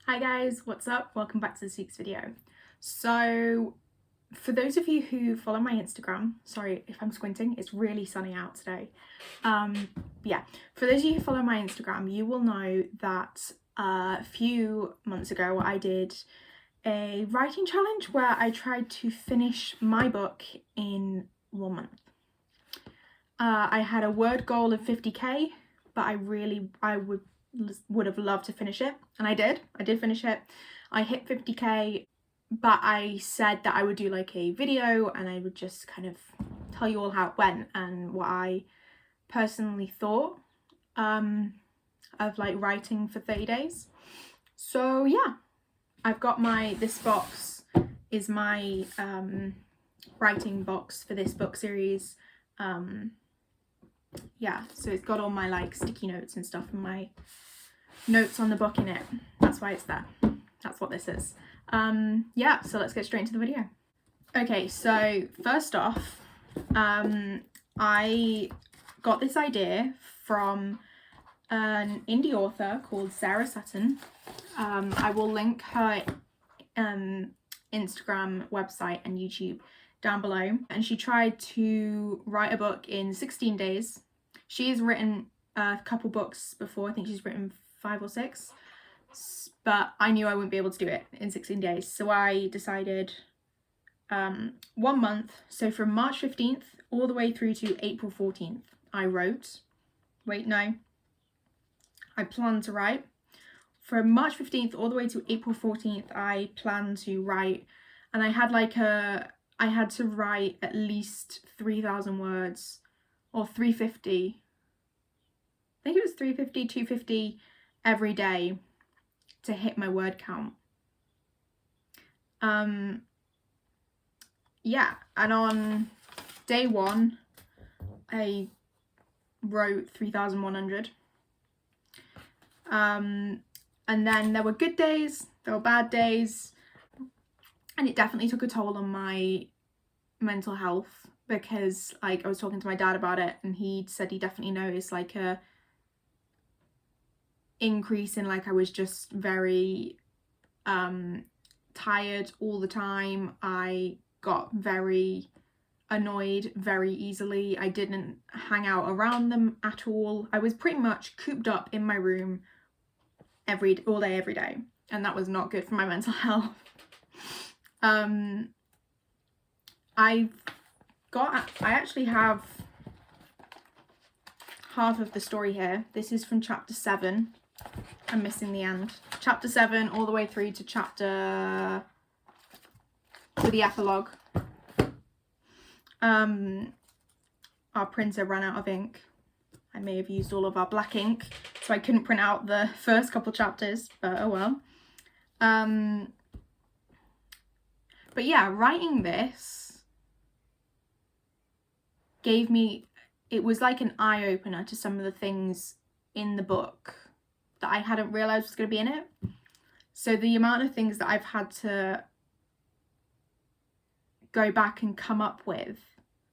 Hi guys, what's up? Welcome back to this week's video. So for those of you who follow my Instagram, sorry if I'm squinting, it's really sunny out today. Yeah, for those of you who follow my Instagram, you will know that a few months ago I did a writing challenge where I tried to finish my book in 1 month. I had a word goal of 50k, but I would have loved to finish it, and I did finish it. I hit 50k, but I said that I would do like a video and I would just kind of tell you all how it went and what I personally thought of like writing for 30 days. So yeah, I've got this box is my writing box for this book series. Yeah, so it's got all my like sticky notes and stuff and my notes on the book in it. That's why it's there. That's what this is. Yeah, so let's get straight into the video. Okay, so first off, I got this idea from an indie author called Sarah Sutton. I will link her Instagram, website and YouTube down below. And she tried to write a book in 16 days. She has written a couple books before. I think she's written 5 or 6, but I knew I wouldn't be able to do it in 16 days. So I decided 1 month. So from March 15th all the way through to April 14th, I wrote. I planned to write. From March 15th all the way to April 14th, I planned to write, and I had to write at least 3,000 words or 350. I think it was 350, 250 every day to hit my word count. Yeah, and on day 1 I wrote 3,100. And then there were good days, there were bad days, and it definitely took a toll on my mental health, because like I was talking to my dad about it and he said he definitely noticed like a increase in like I was just very tired all the time. I got very annoyed very easily. I didn't hang out around them at all. I was pretty much cooped up in my room all day every day, and that was not good for my mental health. I actually have half of the story here. This is from chapter 7. I'm missing the end. Chapter 7 all the way through to the epilogue. Our printer ran out of ink. I may have used all of our black ink, so I couldn't print out the first couple chapters, but oh well. But yeah, writing this it was like an eye-opener to some of the things in the book that I hadn't realised was going to be in it. So the amount of things that I've had to go back and come up with,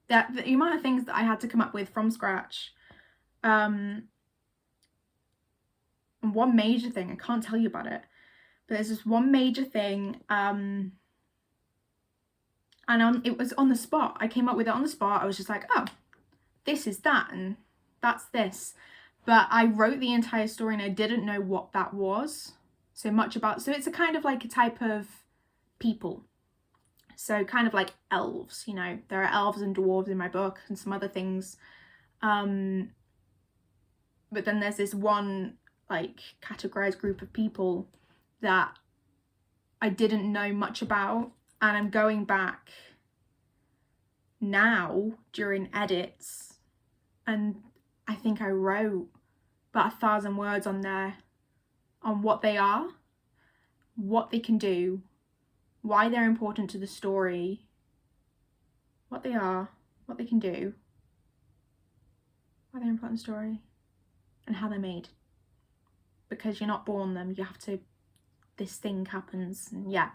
the amount of things that I had to come up with from scratch. And one major thing, I can't tell you about it, but there's this one major thing, and it was on the spot. I came up with it on the spot. I was just like, oh, this is that and that's this. But I wrote the entire story and I didn't know what that was so much about. So it's a kind of like a type of people. So kind of like elves, you know, there are elves and dwarves in my book and some other things. But then there's this one like categorized group of people that I didn't know much about, and I'm going back now during edits, and I think I wrote about 1,000 words on there on what they are, what they can do, why they're important to the story, what they are, what they can do, why they're important to the story, and how they're made. Because you're not born them, you have to, this thing happens. And yeah,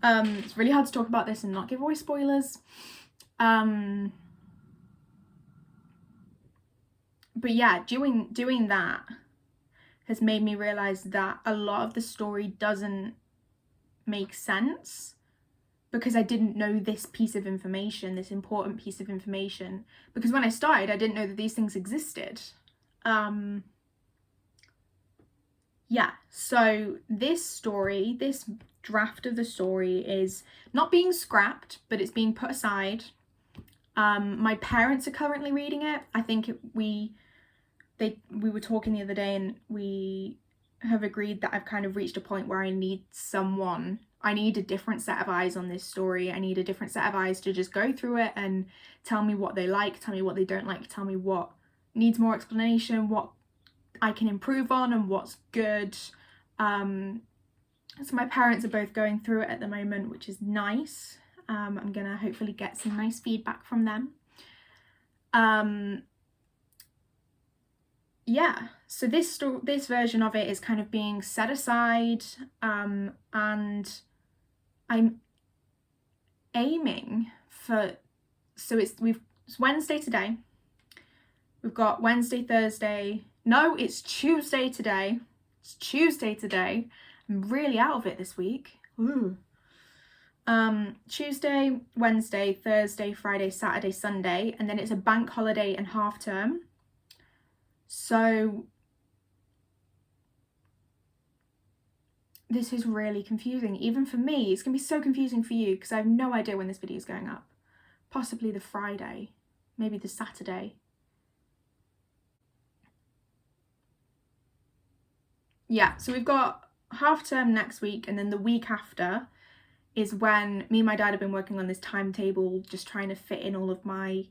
it's really hard to talk about this and not give away spoilers. But yeah, doing that has made me realise that a lot of the story doesn't make sense because I didn't know this piece of information, this important piece of information. Because when I started, I didn't know that these things existed. Yeah, so this story, this draft of the story is not being scrapped, but it's being put aside. My parents are currently reading it. I think we were talking the other day, and we have agreed that I've kind of reached a point where I need a different set of eyes on this story. I need a different set of eyes to just go through it and tell me what they like, tell me what they don't like, tell me what needs more explanation, what I can improve on, and what's good. So my parents are both going through it at the moment, which is nice. I'm gonna hopefully get some nice feedback from them. Yeah, so this version of it is kind of being set aside, and I'm aiming for, it's Wednesday today. We've got Wednesday, Thursday. No, it's Tuesday today. It's Tuesday today. I'm really out of it this week. Ooh. Tuesday, Wednesday, Thursday, Friday, Saturday, Sunday, and then it's a bank holiday and half term. So this is really confusing, even for me. It's gonna be so confusing for you because I have no idea when this video is going up. Possibly the Friday, maybe the Saturday. Yeah, so we've got half term next week, and then the week after is when me and my dad have been working on this timetable, just trying to fit in all of my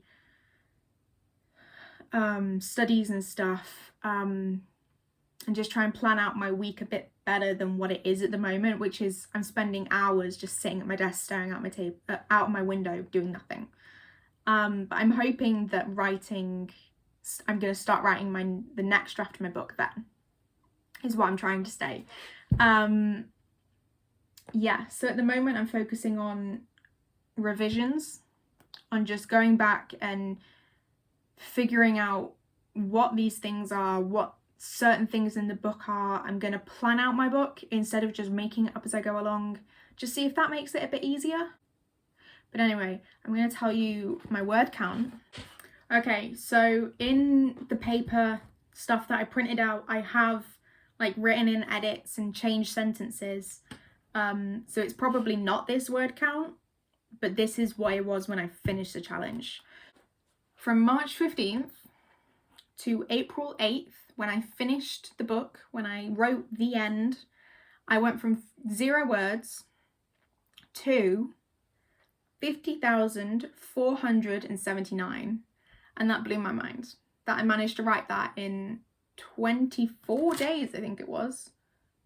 studies and stuff, and just try and plan out my week a bit better than what it is at the moment, which is I'm spending hours just sitting at my desk staring out my out of my window doing nothing. But I'm hoping that I'm going to start writing the next draft of my book then, is what I'm trying to say. Yeah, so at the moment I'm focusing on revisions, on just going back and figuring out what these things are, what certain things in the book are. I'm going to plan out my book instead of just making it up as I go along, just see if that makes it a bit easier. But anyway, I'm going to tell you my word count. Okay, so in the paper stuff that I printed out, I have like written in edits and changed sentences. So it's probably not this word count, but this is what it was when I finished the challenge. From March 15th to April 8th, when I finished the book, when I wrote the end, I went from 0 words to 50,479, and that blew my mind. That I managed to write that in 24 days, I think it was.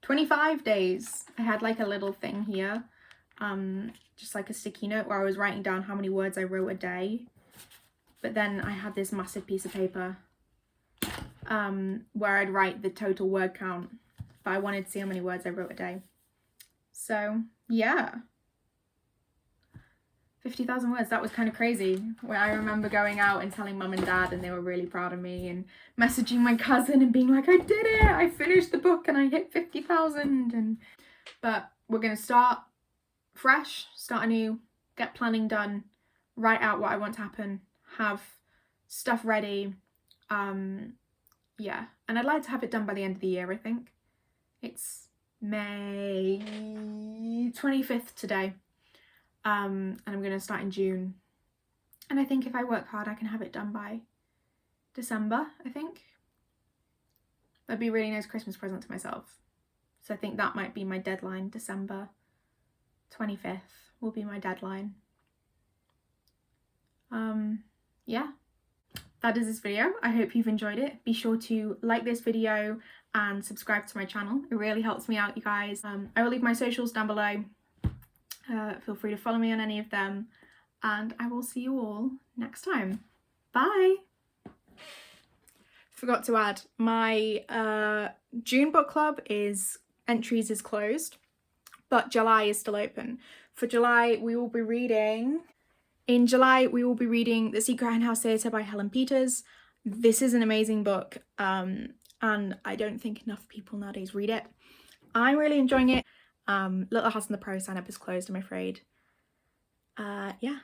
25 days. I had like a little thing here, just like a sticky note where I was writing down how many words I wrote a day. But then I had this massive piece of paper where I'd write the total word count, but I wanted to see how many words I wrote a day. So yeah, 50,000 words. That was kind of crazy. Where I remember going out and telling mum and dad, and they were really proud of me, and messaging my cousin and being like, I did it, I finished the book and I hit 50,000. But we're gonna start fresh, start anew, get planning done, write out what I want to happen, have stuff ready. Yeah, and I'd like to have it done by the end of the year. I think it's May 25th today. And I'm going to start in June, and I think if I work hard I can have it done by December. I think that'd be a really nice Christmas present to myself, so I think that might be my deadline. December 25th will be my deadline. Yeah, that is this video. I hope you've enjoyed it. Be sure to like this video and subscribe to my channel. It really helps me out, you guys. I will leave my socials down below. Feel free to follow me on any of them, and I will see you all next time. Bye! Forgot to add, my June book club entries is closed, but July is still open. For July, we will be reading The Secret Hen House Theatre by Helen Peters. This is an amazing book. and I don't think enough people nowadays read it. I'm really enjoying it. Little House on the Prairie sign-up is closed, I'm afraid. Yeah,